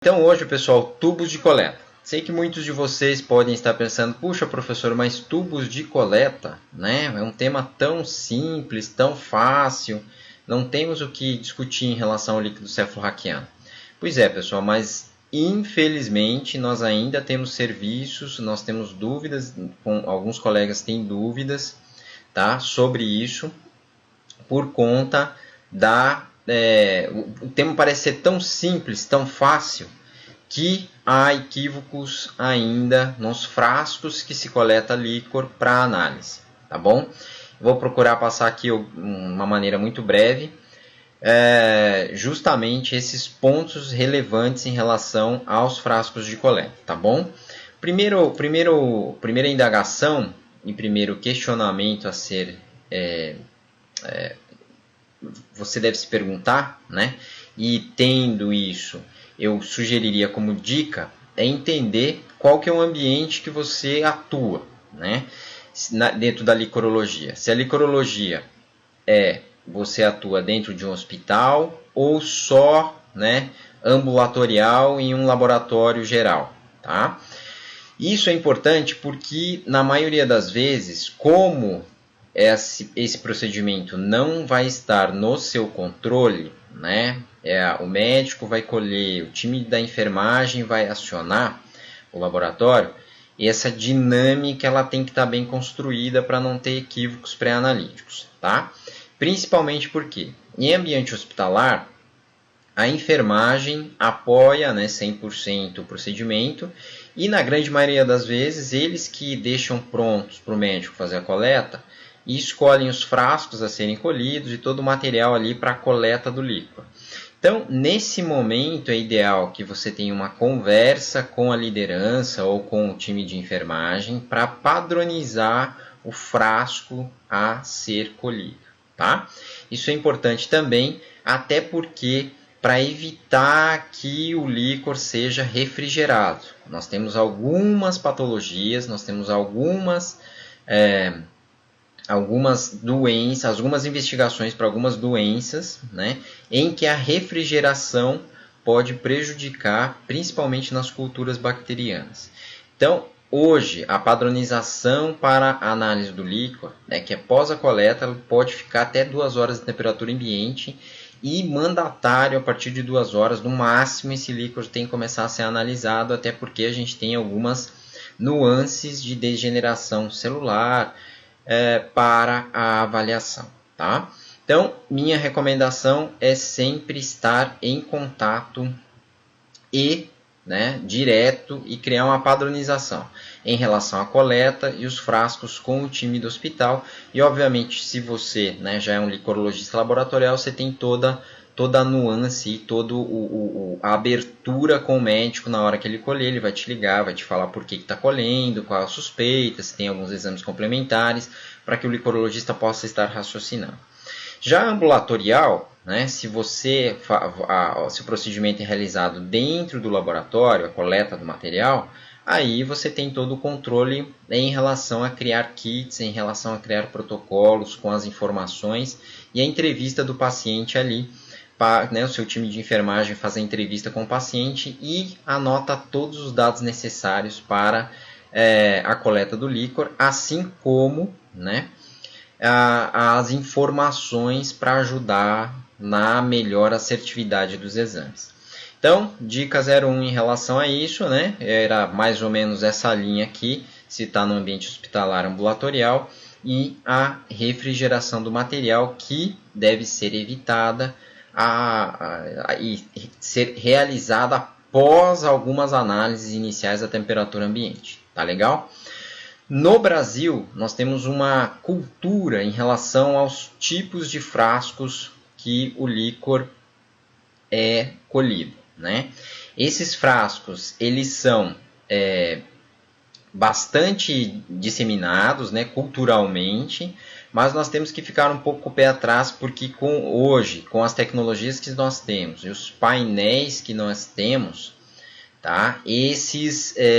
Então hoje, pessoal, tubos de coleta. Sei que muitos de vocês podem estar pensando, puxa, professor, mas tubos de coleta, né? É um tema tão simples, tão fácil, não temos o que discutir em relação ao líquido cefalorraquiano. Pois é, pessoal, mas infelizmente nós ainda temos serviços, nós temos dúvidas, alguns colegas têm dúvidas, tá, sobre isso, por conta da... o tema parece ser tão simples, tão fácil, que há equívocos ainda nos frascos que se coleta líquor para análise, tá bom? Vou procurar passar aqui uma maneira muito breve, justamente esses pontos relevantes em relação aos frascos de coleta, tá bom? Primeira indagação e primeiro questionamento a ser você deve se perguntar, né? E tendo isso, eu sugeriria como dica entender qual que é o ambiente que você atua, né? Dentro da licorologia. Se a licorologia você atua dentro de um hospital ou só, né, ambulatorial em um laboratório geral, tá? Isso é importante porque na maioria das vezes, como esse procedimento não vai estar no seu controle, né? O médico vai colher, o time da enfermagem vai acionar o laboratório, e essa dinâmica ela tem que estar bem construída para não ter equívocos pré-analíticos, tá? Principalmente porque em ambiente hospitalar, a enfermagem apoia, né, 100% o procedimento, e na grande maioria das vezes eles que deixam prontos para o médico fazer a coleta e escolhem os frascos a serem colhidos e todo o material ali para a coleta do líquido. Então, nesse momento é ideal que você tenha uma conversa com a liderança ou com o time de enfermagem para padronizar o frasco a ser colhido, tá? Isso é importante também, até porque para evitar que o líquor seja refrigerado. Nós temos algumas patologias, nós temos algumas doenças, algumas investigações para algumas doenças, né, em que a refrigeração pode prejudicar, principalmente nas culturas bacterianas. Então, hoje, a padronização para a análise do líquor, né, que é pós a coleta, pode ficar até 2 horas de temperatura ambiente e mandatário a partir de 2 horas, no máximo, esse líquor tem que começar a ser analisado, até porque a gente tem algumas nuances de degeneração celular, para a avaliação, tá? Então, minha recomendação é sempre estar em contato direto e criar uma padronização em relação à coleta e os frascos com o time do hospital. E, obviamente, se você, né, já é um licorologista laboratorial, você tem toda a nuance e toda a abertura com o médico na hora que ele colher. Ele vai te ligar, vai te falar por que está colhendo, qual a suspeita, se tem alguns exames complementares, para que o licorologista possa estar raciocinando. Já ambulatorial, né, se o procedimento é realizado dentro do laboratório, a coleta do material, aí você tem todo o controle em relação a criar kits, em relação a criar protocolos com as informações e a entrevista do paciente ali. O seu time de enfermagem faz a entrevista com o paciente e anota todos os dados necessários para a coleta do líquor, assim como, né, as informações para ajudar na melhor assertividade dos exames. Então, dica 01 em relação a isso, né, era mais ou menos essa linha aqui, se está no ambiente hospitalar ambulatorial, e a refrigeração do material que deve ser evitada e ser realizada após algumas análises iniciais da temperatura ambiente. Tá legal? No Brasil, nós temos uma cultura em relação aos tipos de frascos que o líquor é colhido, né? Esses frascos, eles são bastante disseminados, né, culturalmente, mas nós temos que ficar um pouco com o pé atrás, porque hoje, com as tecnologias que nós temos e os painéis que nós temos, tá,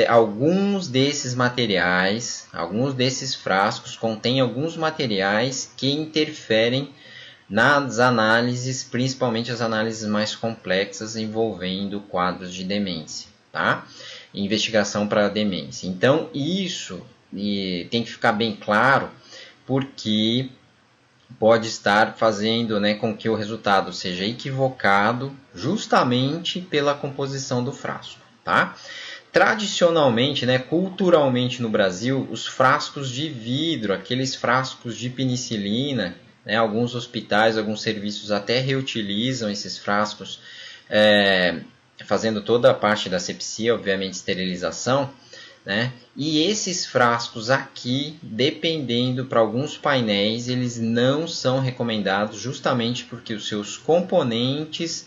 alguns desses materiais, alguns desses frascos contêm alguns materiais que interferem nas análises, principalmente as análises mais complexas envolvendo quadros de demência, tá? Investigação para demência. Então, isso tem que ficar bem claro, porque pode estar fazendo, né, com que o resultado seja equivocado justamente pela composição do frasco, tá? Tradicionalmente, né, culturalmente no Brasil, os frascos de vidro, aqueles frascos de penicilina, né, alguns hospitais, alguns serviços até reutilizam esses frascos, fazendo toda a parte da asepsia, obviamente esterilização, né? E esses frascos aqui, dependendo para alguns painéis, eles não são recomendados justamente porque os seus componentes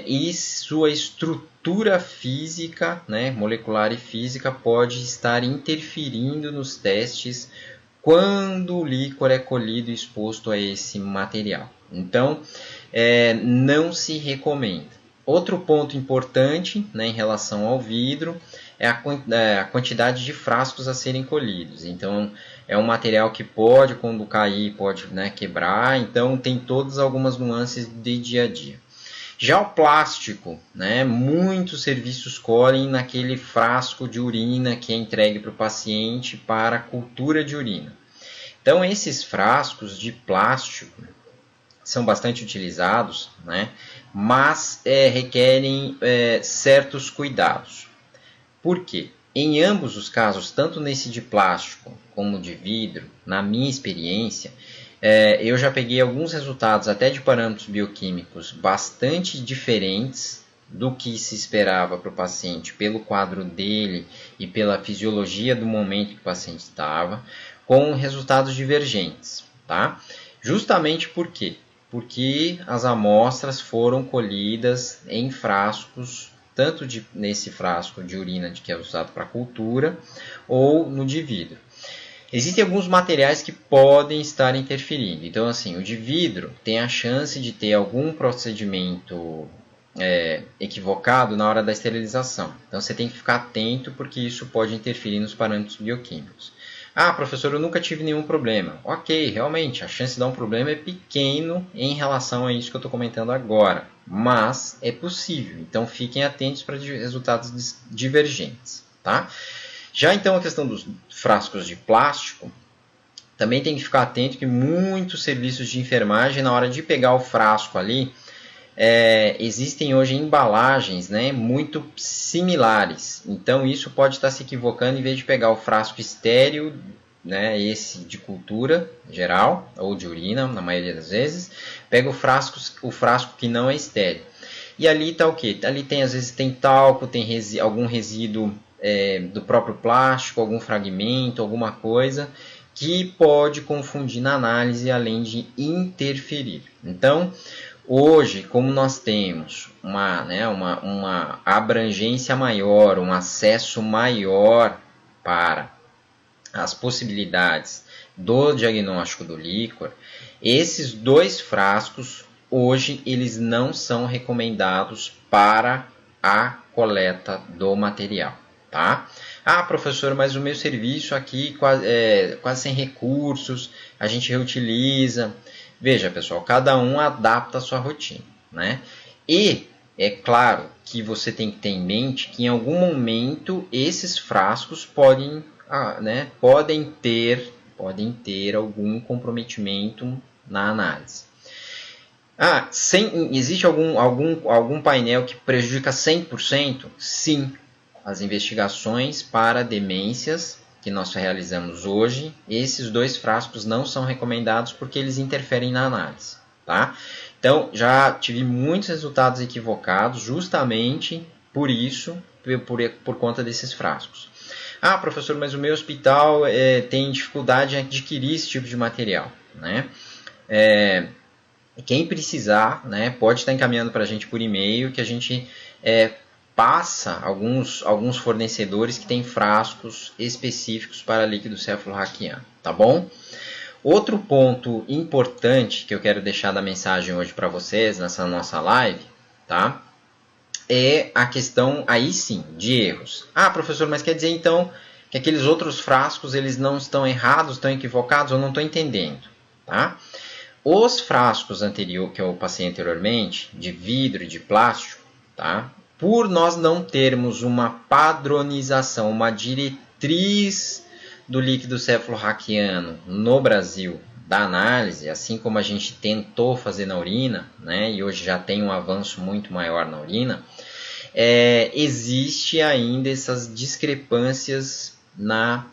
e sua estrutura física, né, molecular e física, pode estar interferindo nos testes quando o líquor é colhido e exposto a esse material. Então, não se recomenda. Outro ponto importante, né, em relação ao vidro é a quantidade de frascos a serem colhidos. Então, é um material que pode, quando cair, pode, né, quebrar. Então, tem todas algumas nuances de dia a dia. Já o plástico, né, muitos serviços colhem naquele frasco de urina que é entregue para o paciente para a cultura de urina. Então, esses frascos de plástico são bastante utilizados, né, mas requerem certos cuidados. Por quê? Em ambos os casos, tanto nesse de plástico como de vidro, na minha experiência, eu já peguei alguns resultados até de parâmetros bioquímicos bastante diferentes do que se esperava para o paciente pelo quadro dele e pela fisiologia do momento que o paciente estava, com resultados divergentes, tá? Justamente por quê? Porque as amostras foram colhidas em frascos, tanto nesse frasco de urina que é usado para cultura, ou no de vidro. Existem alguns materiais que podem estar interferindo. Então, assim, o de vidro tem a chance de ter algum procedimento equivocado na hora da esterilização. Então, você tem que ficar atento, porque isso pode interferir nos parâmetros bioquímicos. Ah, professor, eu nunca tive nenhum problema. Ok, realmente, a chance de dar um problema é pequeno em relação a isso que eu estou comentando agora. Mas é possível. Então, fiquem atentos para resultados divergentes, tá? Já então a questão dos frascos de plástico, também tem que ficar atento que muitos serviços de enfermagem, na hora de pegar o frasco ali, existem hoje embalagens, né, muito similares. Então isso pode estar se equivocando, em vez de pegar o frasco estéril, né, esse de cultura geral, ou de urina, na maioria das vezes, pega o frasco que não é estéril. E ali está o quê? Ali às vezes tem talco, tem algum resíduo do próprio plástico, algum fragmento, alguma coisa que pode confundir na análise, além de interferir. Então, hoje, como nós temos uma abrangência maior, um acesso maior para as possibilidades do diagnóstico do líquor, esses dois frascos, hoje, eles não são recomendados para a coleta do material. Tá? Ah, professor, mas o meu serviço aqui quase sem recursos, a gente reutiliza. Veja, pessoal, cada um adapta a sua rotina, né? E é claro que você tem que ter em mente que em algum momento esses frascos podem ter algum comprometimento na análise. Existe algum painel que prejudica 100%? Sim. As investigações para demências que nós realizamos hoje, esses dois frascos não são recomendados porque eles interferem na análise, tá? Então, já tive muitos resultados equivocados justamente por isso, por conta desses frascos. Ah, professor, mas o meu hospital tem dificuldade em adquirir esse tipo de material, né? Quem precisar, né, pode estar encaminhando para a gente por e-mail, que a gente passa alguns fornecedores que têm frascos específicos para líquido cefalorraquiano, tá bom? Outro ponto importante que eu quero deixar da mensagem hoje para vocês nessa nossa live, tá? É a questão, aí sim, de erros. Ah, professor, mas quer dizer então que aqueles outros frascos eles não estão errados, estão equivocados? Eu não estou entendendo, tá? Os frascos que eu passei anteriormente, de vidro e de plástico, tá? Por nós não termos uma padronização, uma diretriz do líquido cefalorraquiano no Brasil, da análise, assim como a gente tentou fazer na urina, né? E hoje já tem um avanço muito maior na urina, existe ainda essas discrepâncias na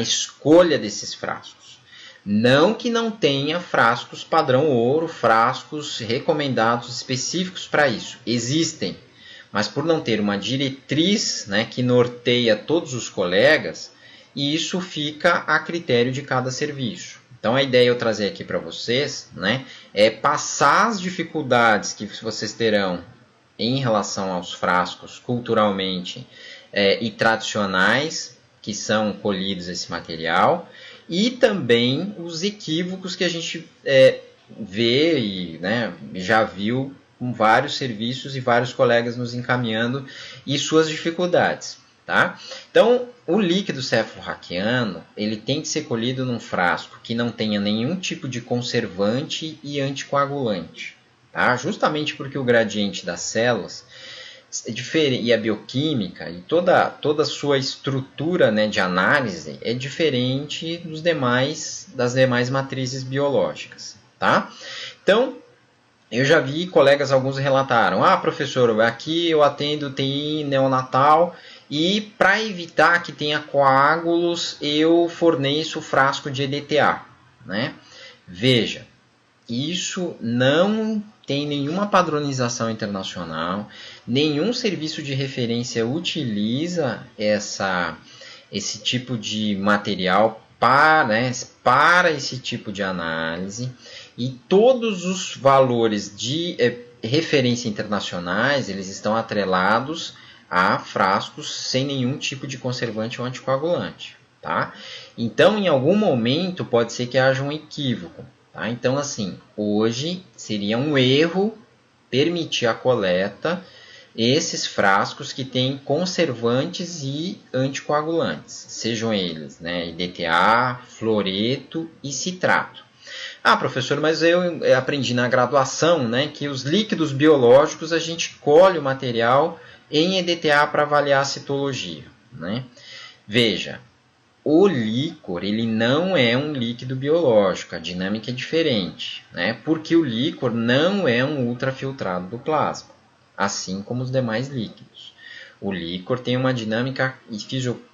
escolha desses frascos. Não que não tenha frascos padrão ouro, frascos recomendados específicos para isso. Existem, mas por não ter uma diretriz, né, que norteia todos os colegas, isso fica a critério de cada serviço. Então a ideia eu trazer aqui para vocês, né, é passar as dificuldades que vocês terão em relação aos frascos culturalmente e tradicionais que são colhidos esse material, e também os equívocos que a gente vê e, né, já viu com vários serviços e vários colegas nos encaminhando e suas dificuldades. Tá? Então, o líquido cefalorraquiano ele tem que ser colhido num frasco que não tenha nenhum tipo de conservante e anticoagulante. Tá? Justamente porque o gradiente das células e a bioquímica e toda a sua estrutura, né, de análise é diferente das demais matrizes biológicas. Tá? Então, eu já vi colegas, alguns relataram, professor, aqui eu atendo TI neonatal e para evitar que tenha coágulos eu forneço frasco de EDTA. Né? Veja, isso não tem nenhuma padronização internacional, nenhum serviço de referência utiliza esse tipo de material para esse tipo de análise, e todos os valores de referência internacionais eles estão atrelados a frascos sem nenhum tipo de conservante ou anticoagulante. Tá? Então, em algum momento, pode ser que haja um equívoco. Tá? Então, assim, hoje seria um erro permitir a coleta esses frascos que têm conservantes e anticoagulantes, sejam eles, né, EDTA, fluoreto e citrato. Professor, mas eu aprendi na graduação, né, que os líquidos biológicos a gente colhe o material em EDTA para avaliar a citologia. Né? Veja, o líquor ele não é um líquido biológico, a dinâmica é diferente, né? Porque o líquor não é um ultrafiltrado do plasma, assim como os demais líquidos. O líquor tem uma dinâmica e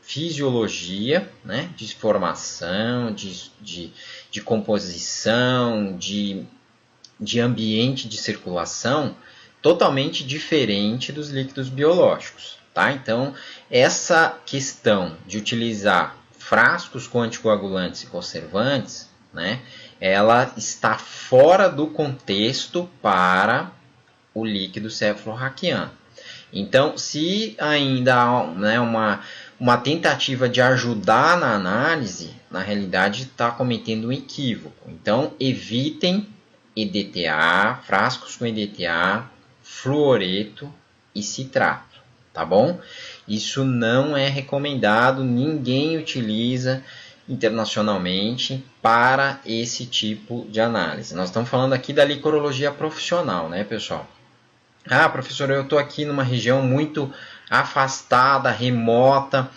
fisiologia, né? De formação, de composição, de ambiente de circulação totalmente diferente dos líquidos biológicos. Tá? Então, essa questão de utilizar frascos com anticoagulantes e conservantes, né, ela está fora do contexto para o líquido cefalorraquiano. Então, se ainda há, né, uma tentativa de ajudar na análise, na realidade está cometendo um equívoco. Então, evitem EDTA, frascos com EDTA, fluoreto e citrato, tá bom? Isso não é recomendado, ninguém utiliza internacionalmente para esse tipo de análise. Nós estamos falando aqui da licorologia profissional, né, pessoal? Professor, eu estou aqui numa região muito afastada, remota,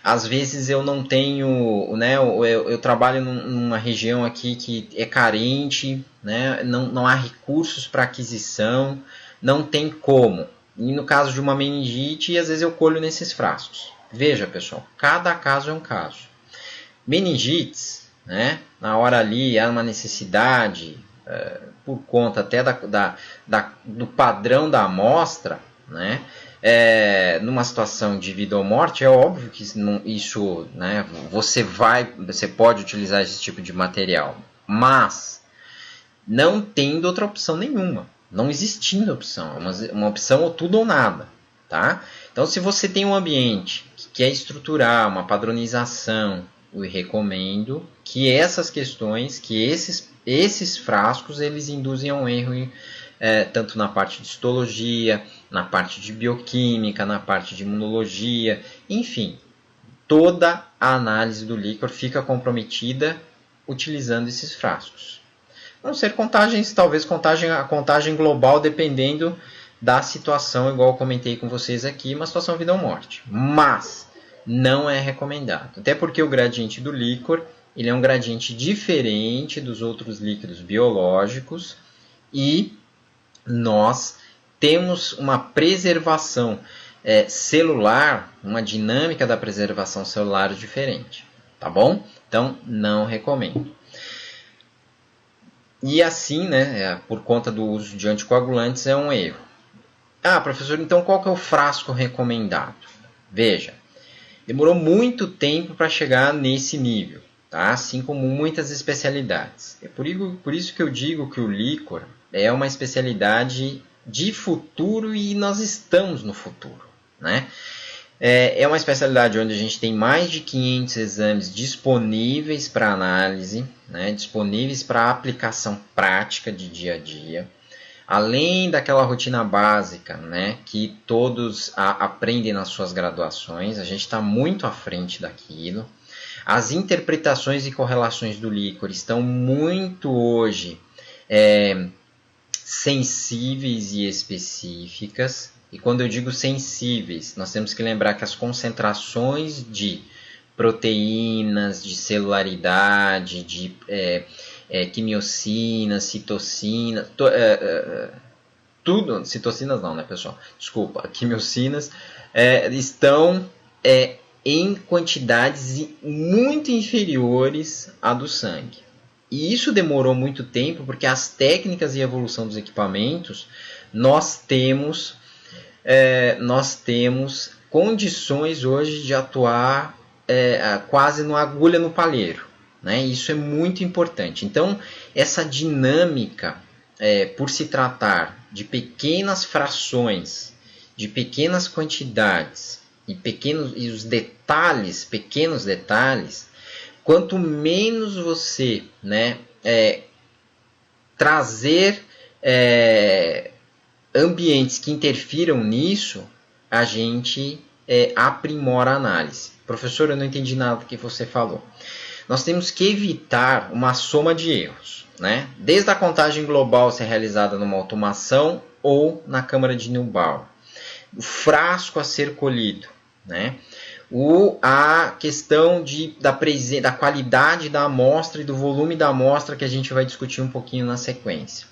às vezes eu não tenho, né, eu trabalho numa região aqui que é carente, né, não há recursos para aquisição, não tem como. E no caso de uma meningite, às vezes eu colho nesses frascos. Veja, pessoal, cada caso é um caso. Meningites, né, na hora ali há uma necessidade, por conta até do padrão da amostra, né, numa situação de vida ou morte, é óbvio que isso, né, você pode utilizar esse tipo de material, mas não tendo outra opção nenhuma. Não existindo opção, é uma opção ou tudo ou nada. Tá? Então, se você tem um ambiente que quer estruturar uma padronização, eu recomendo que essas questões, que esses frascos, eles induzem a um erro, tanto na parte de histologia, na parte de bioquímica, na parte de imunologia, enfim, toda a análise do líquor fica comprometida utilizando esses frascos. Vão ser contagens, talvez a contagem global, dependendo da situação, igual eu comentei com vocês aqui, uma situação vida ou morte. Mas não é recomendado. Até porque o gradiente do líquor, ele é um gradiente diferente dos outros líquidos biológicos e nós temos uma preservação celular, uma dinâmica da preservação celular diferente, tá bom? Então, não recomendo. E assim, né, por conta do uso de anticoagulantes, é um erro. Ah, professor, então qual que é o frasco recomendado? Veja, demorou muito tempo para chegar nesse nível, tá? Assim como muitas especialidades. É por isso que eu digo que o líquor é uma especialidade de futuro e nós estamos no futuro, né? É uma especialidade onde a gente tem mais de 500 exames disponíveis para análise, né? Disponíveis para aplicação prática de dia a dia. Além daquela rotina básica, né, que todos aprendem nas suas graduações, a gente está muito à frente daquilo. As interpretações e correlações do líquor estão muito hoje sensíveis e específicas. E quando eu digo sensíveis, nós temos que lembrar que as concentrações de proteínas, de celularidade, de quimiocinas, citocinas, tudo, citocinas não, né, pessoal? Desculpa, quimiocinas estão em quantidades muito inferiores à do sangue. E isso demorou muito tempo porque as técnicas e evolução dos equipamentos, nós temos condições hoje de atuar quase no agulha no palheiro. Né? Isso é muito importante. Então, essa dinâmica, por se tratar de pequenas frações, de pequenas quantidades e os detalhes, pequenos detalhes, quanto menos você, né, trazer ambientes que interfiram nisso, a gente aprimora a análise. Professor, eu não entendi nada do que você falou. Nós temos que evitar uma soma de erros, né? Desde a contagem global ser realizada numa automação ou na câmara de Neubauer, o frasco a ser colhido, né? A questão da qualidade da amostra e do volume da amostra, que a gente vai discutir um pouquinho na sequência.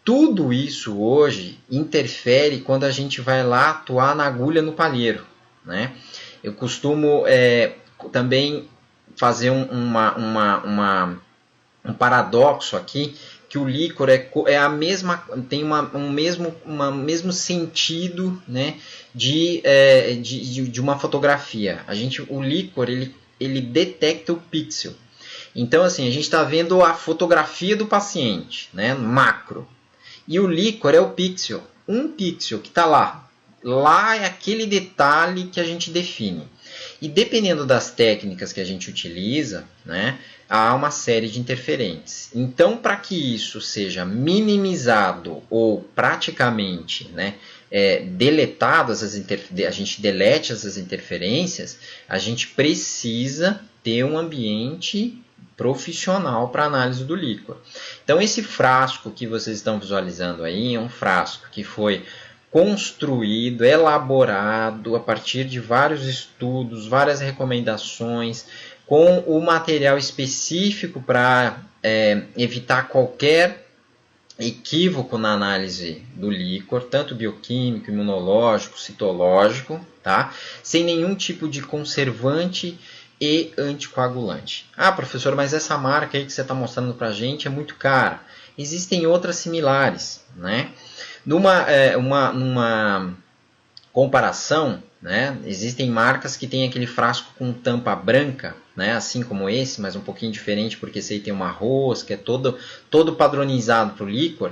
Tudo isso hoje interfere quando a gente vai lá atuar na agulha no palheiro, né? Eu costumo também fazer um paradoxo aqui, que o líquor tem um mesmo sentido, né, de uma fotografia. O líquor ele detecta o pixel. Então, assim, a gente está vendo a fotografia do paciente, né, macro. E o líquor é o pixel. Um pixel que está lá. Lá é aquele detalhe que a gente define. E dependendo das técnicas que a gente utiliza, né, há uma série de interferentes. Então, para que isso seja minimizado ou praticamente, né, deletado, a gente delete essas interferências, a gente precisa ter um ambiente profissional para análise do líquor. Então, esse frasco que vocês estão visualizando aí é um frasco que foi construído, elaborado a partir de vários estudos, várias recomendações, com o material específico para evitar qualquer equívoco na análise do líquor, tanto bioquímico, imunológico, citológico, tá? Sem nenhum tipo de conservante e anticoagulante. Ah, professor, mas essa marca aí que você está mostrando para a gente é muito cara. Existem outras similares, né? Numa comparação, né, existem marcas que têm aquele frasco com tampa branca, né, assim como esse, mas um pouquinho diferente, porque esse aí tem uma rosca, é todo padronizado para o líquor.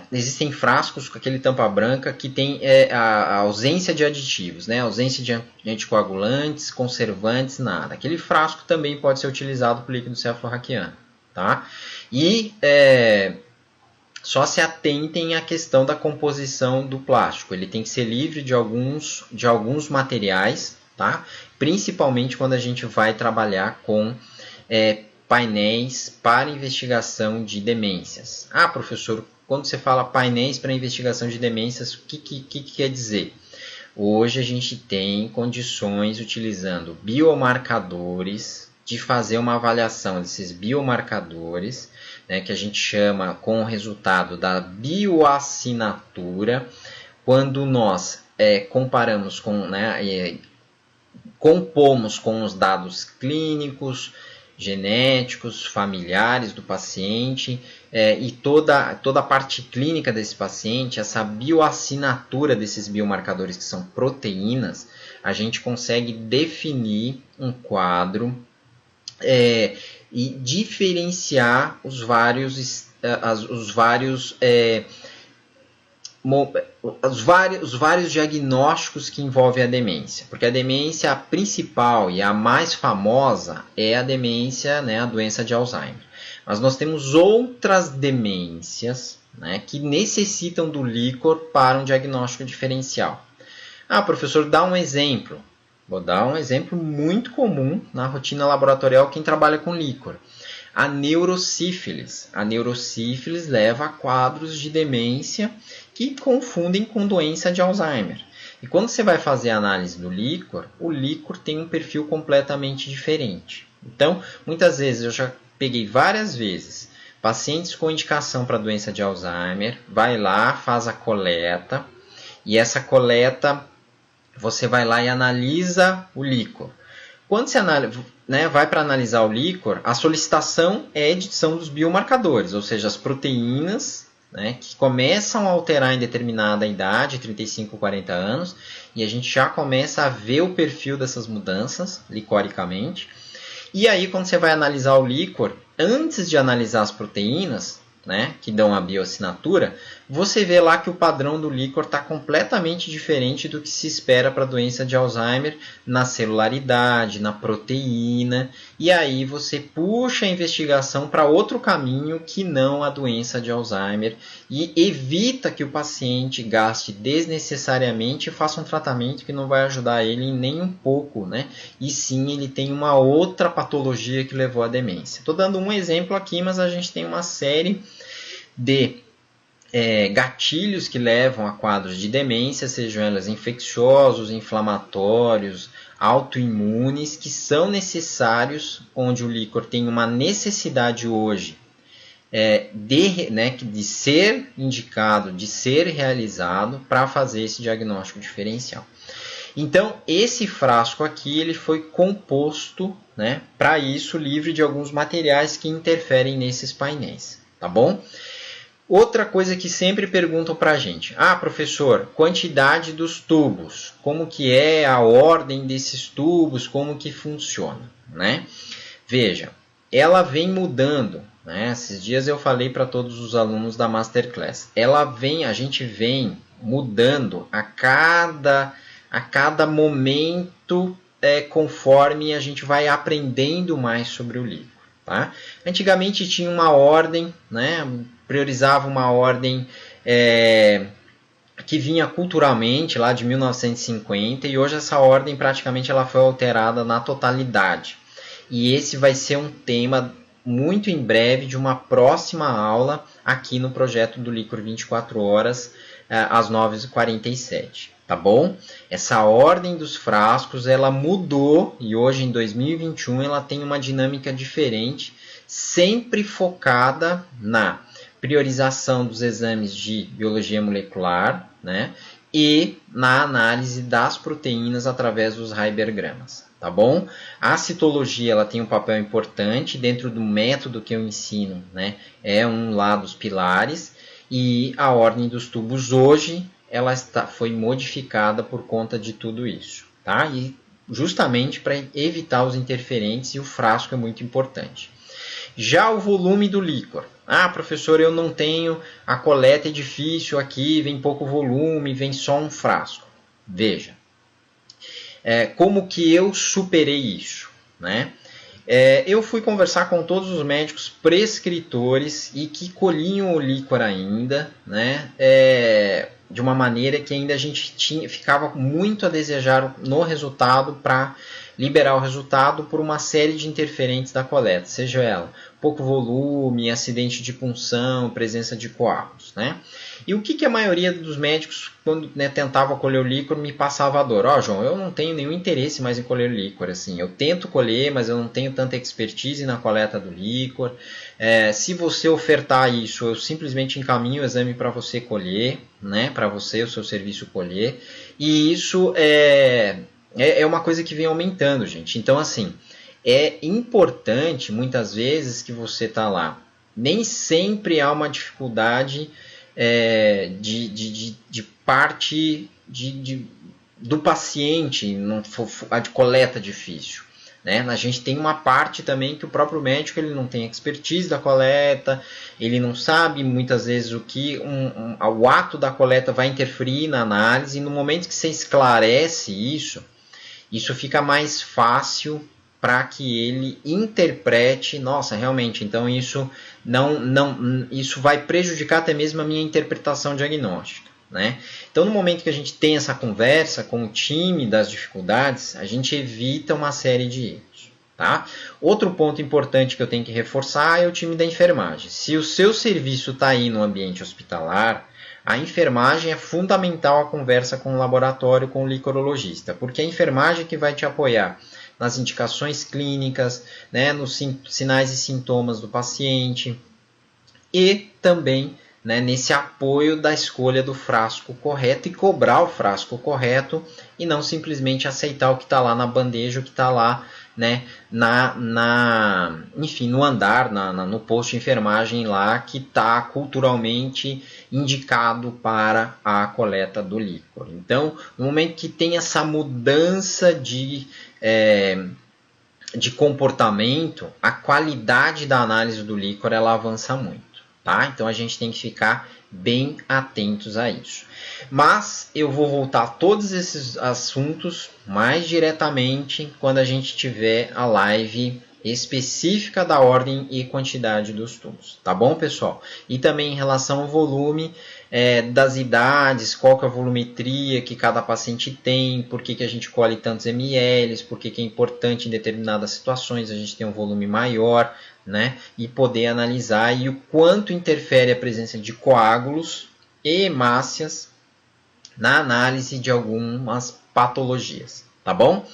Existem frascos com aquele tampa branca que tem a ausência de aditivos, né, ausência de anticoagulantes, conservantes, nada. Aquele frasco também pode ser utilizado para o líquido cefalorraquiano, tá? E só se atentem à questão da composição do plástico. Ele tem que ser livre de alguns materiais, tá? Principalmente quando a gente vai trabalhar com painéis para investigação de demências. Ah, professor, quando você fala painéis para investigação de demências, o que quer dizer? Hoje a gente tem condições, utilizando biomarcadores, de fazer uma avaliação desses biomarcadores, né, que a gente chama com o resultado da bioassinatura, quando nós comparamos com, compomos com os dados clínicos, genéticos, familiares do paciente e toda a parte clínica desse paciente, essa bioassinatura desses biomarcadores que são proteínas, a gente consegue definir um quadro e diferenciar os vários diagnósticos que envolvem a demência. Porque a demência a principal e a mais famosa é a demência, né, a doença de Alzheimer. Mas nós temos outras demências, né, que necessitam do líquor para um diagnóstico diferencial. Ah, professor, dá um exemplo. Vou dar um exemplo muito comum na rotina laboratorial quem trabalha com líquor. A neurosífilis. A neurosífilis leva a quadros de demência que confundem com doença de Alzheimer. E quando você vai fazer a análise do líquor, o líquor tem um perfil completamente diferente. Então, muitas vezes, eu já peguei várias vezes, pacientes com indicação para doença de Alzheimer, vai lá, faz a coleta, e essa coleta, você vai lá e analisa o líquor. Quando você vai para analisar o líquor, a solicitação é a edição dos biomarcadores, ou seja, as proteínas, né, que começam a alterar em determinada idade, 35, 40 anos, e a gente já começa a ver o perfil dessas mudanças, licoricamente. E aí, quando você vai analisar o líquor, antes de analisar as proteínas, né, que dão a bioassinatura, você vê lá que o padrão do líquor está completamente diferente do que se espera para a doença de Alzheimer na celularidade, na proteína, e aí você puxa a investigação para outro caminho que não a doença de Alzheimer e evita que o paciente gaste desnecessariamente e faça um tratamento que não vai ajudar ele nem um pouco, né? E sim, ele tem uma outra patologia que levou à demência. Estou dando um exemplo aqui, mas a gente tem uma série de gatilhos que levam a quadros de demência, sejam elas infecciosos, inflamatórios, autoimunes, que são necessários, onde o líquor tem uma necessidade hoje de ser indicado, de ser realizado para fazer esse diagnóstico diferencial. Então, esse frasco aqui ele foi composto, né, para isso, livre de alguns materiais que interferem nesses painéis, tá bom? Outra coisa que sempre perguntam para a gente. Ah, professor, quantidade dos tubos. Como que é a ordem desses tubos? Como que funciona, né? Veja, ela vem mudando, né? Esses dias eu falei para todos os alunos da Masterclass. A gente vem mudando a cada momento conforme a gente vai aprendendo mais sobre o líquido. Tá? Antigamente tinha uma ordem, né? Priorizava uma ordem que vinha culturalmente lá de 1950 e hoje essa ordem praticamente ela foi alterada na totalidade. E esse vai ser um tema muito em breve de uma próxima aula aqui no projeto do Líquor 24 horas às 9h47. Tá bom? Essa ordem dos frascos ela mudou e hoje em 2021 ela tem uma dinâmica diferente, sempre focada na priorização dos exames de biologia molecular, né, e na análise das proteínas através dos Heibergramas. Tá bom? A citologia ela tem um papel importante dentro do método que eu ensino, né, é um lá dos pilares, e a ordem dos tubos hoje ela foi modificada por conta de tudo isso, tá? E justamente para evitar os interferentes, e o frasco é muito importante. Já o volume do líquor. Ah, professor, eu não tenho, a coleta é difícil aqui, vem pouco volume, vem só um frasco. Veja, como que eu superei isso, né? Eu fui conversar com todos os médicos prescritores e que colhiam o líquor ainda, né? de uma maneira que ainda a gente ficava muito a desejar no resultado para liberar o resultado por uma série de interferentes da coleta, seja ela pouco volume, acidente de punção, presença de coágulos, né? E o que a maioria dos médicos, quando tentava colher o líquor, me passava a dor? João, eu não tenho nenhum interesse mais em colher o líquor, assim, eu tento colher, mas eu não tenho tanta expertise na coleta do líquor. Se você ofertar isso, eu simplesmente encaminho o exame para você colher, né? Para você, o seu serviço colher. E isso é uma coisa que vem aumentando, gente. Então, assim, é importante, muitas vezes, que você está lá. Nem sempre há uma dificuldade de parte do paciente, a de coleta difícil. Né? A gente tem uma parte também que o próprio médico ele não tem expertise da coleta, ele não sabe muitas vezes o que o ato da coleta vai interferir na análise, e no momento que você esclarece isso fica mais fácil para que ele interprete, nossa, realmente, então isso isso vai prejudicar até mesmo a minha interpretação diagnóstica. Né? Então, no momento que a gente tem essa conversa com o time das dificuldades, a gente evita uma série de erros. Tá? Outro ponto importante que eu tenho que reforçar é o time da enfermagem. Se o seu serviço está aí no ambiente hospitalar, a enfermagem é fundamental a conversa com o laboratório, com o licorologista, porque a enfermagem que vai te apoiar nas indicações clínicas, né, nos sinais e sintomas do paciente e também nesse apoio da escolha do frasco correto e cobrar o frasco correto e não simplesmente aceitar o que está lá na bandeja, o que está lá enfim, no andar, no posto de enfermagem lá que está culturalmente indicado para a coleta do líquor. Então, no momento que tem essa mudança de comportamento, a qualidade da análise do líquor ela avança muito. Tá? Então a gente tem que ficar bem atentos a isso. Mas eu vou voltar a todos esses assuntos mais diretamente quando a gente tiver a live específica da ordem e quantidade dos tubos. Tá bom, pessoal? E também em relação ao volume das idades, qual que é a volumetria que cada paciente tem, por que a gente colhe tantos ml, por que é importante em determinadas situações a gente ter um volume maior, né? E poder analisar e o quanto interfere a presença de coágulos e hemácias na análise de algumas patologias, tá bom?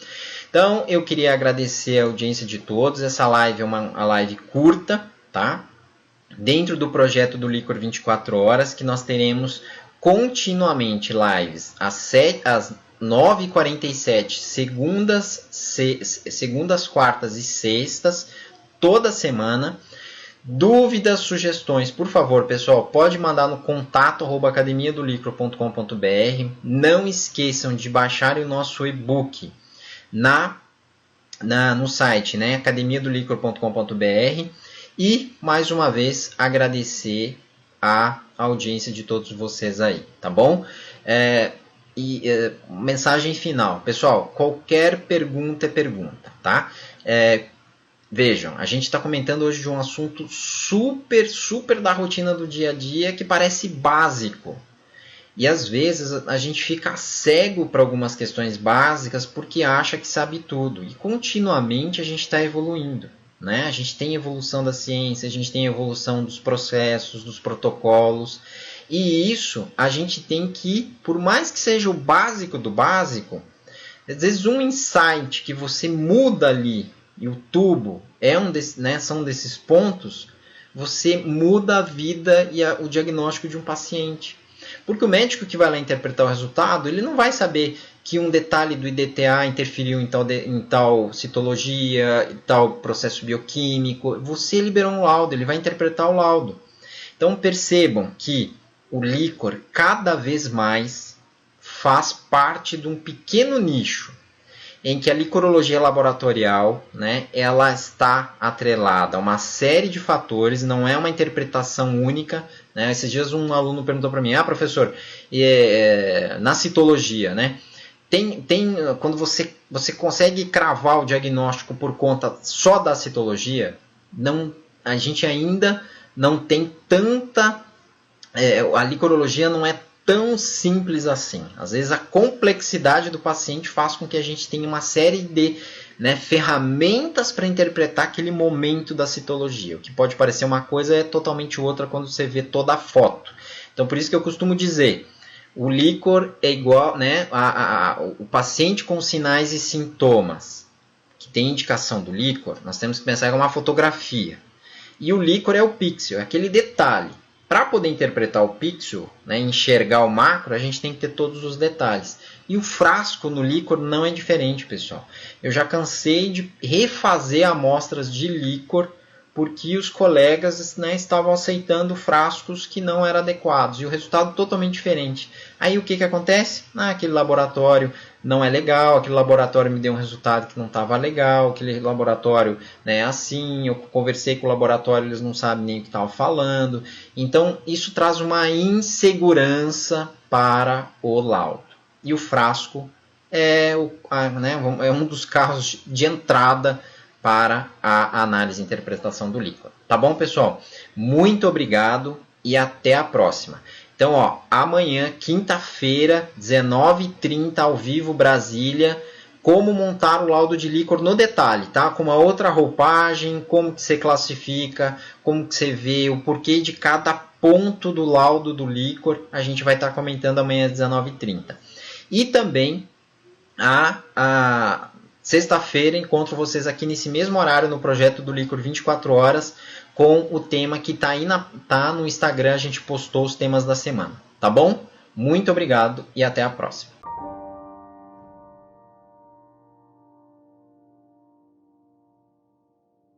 Então, eu queria agradecer a audiência de todos. Essa live é uma live curta, tá? Dentro do projeto do Líquor 24 horas, que nós teremos continuamente lives às 9h47, segundas, quartas e sextas, toda semana. Dúvidas, sugestões, por favor, pessoal, pode mandar no contato@academiadolicro.com.br. Não esqueçam de baixar o nosso e-book no site, né, academiadolicro.com.br. E, mais uma vez, agradecer a audiência de todos vocês aí, tá bom? Mensagem final. Pessoal, qualquer pergunta é pergunta, tá? Vejam, a gente está comentando hoje de um assunto super da rotina do dia a dia que parece básico. E às vezes a gente fica cego para algumas questões básicas porque acha que sabe tudo. E continuamente a gente está evoluindo. Né? A gente tem evolução da ciência, a gente tem evolução dos processos, dos protocolos. E isso a gente tem que, por mais que seja o básico do básico, às vezes um insight que você muda ali, e o tubo são desses pontos, você muda a vida e o diagnóstico de um paciente. Porque o médico que vai lá interpretar o resultado, ele não vai saber que um detalhe do IDTA interferiu em tal citologia, em tal processo bioquímico. Você liberou um laudo, ele vai interpretar o laudo. Então percebam que o líquor cada vez mais faz parte de um pequeno nicho em que a licorologia laboratorial, né, ela está atrelada a uma série de fatores, não é uma interpretação única. Né? Esses dias um aluno perguntou para mim, professor, na citologia, né, quando você consegue cravar o diagnóstico por conta só da citologia, a gente ainda não tem tanta... a licorologia não é tão simples assim. Às vezes a complexidade do paciente faz com que a gente tenha uma série de ferramentas para interpretar aquele momento da citologia. O que pode parecer uma coisa é totalmente outra quando você vê toda a foto. Então, por isso que eu costumo dizer, o líquor é igual, o paciente com sinais e sintomas que tem indicação do líquor, nós temos que pensar em uma fotografia. E o líquor é o pixel, é aquele detalhe. Para poder interpretar o pixel, enxergar o macro, a gente tem que ter todos os detalhes. E o frasco no líquor não é diferente, pessoal. Eu já cansei de refazer amostras de líquor porque os colegas estavam aceitando frascos que não eram adequados. E o resultado totalmente diferente. Aí o que acontece? Aquele laboratório não é legal, aquele laboratório me deu um resultado que não estava legal, aquele laboratório é assim, eu conversei com o laboratório, eles não sabem nem o que estavam falando. Então, isso traz uma insegurança para o laudo. E o frasco é um dos carros de entrada para a análise e interpretação do líquor. Tá bom, pessoal? Muito obrigado e até a próxima. Então, amanhã, quinta-feira, 19h30, ao vivo, Brasília, como montar o laudo de líquor no detalhe, tá? Com uma outra roupagem, como que você classifica, como que você vê, o porquê de cada ponto do laudo do líquor, a gente vai estar comentando amanhã às 19h30. E também, sexta-feira, encontro vocês aqui nesse mesmo horário no projeto do Líquor 24 horas, com o tema que está aí tá no Instagram, a gente postou os temas da semana, tá bom? Muito obrigado e até a próxima.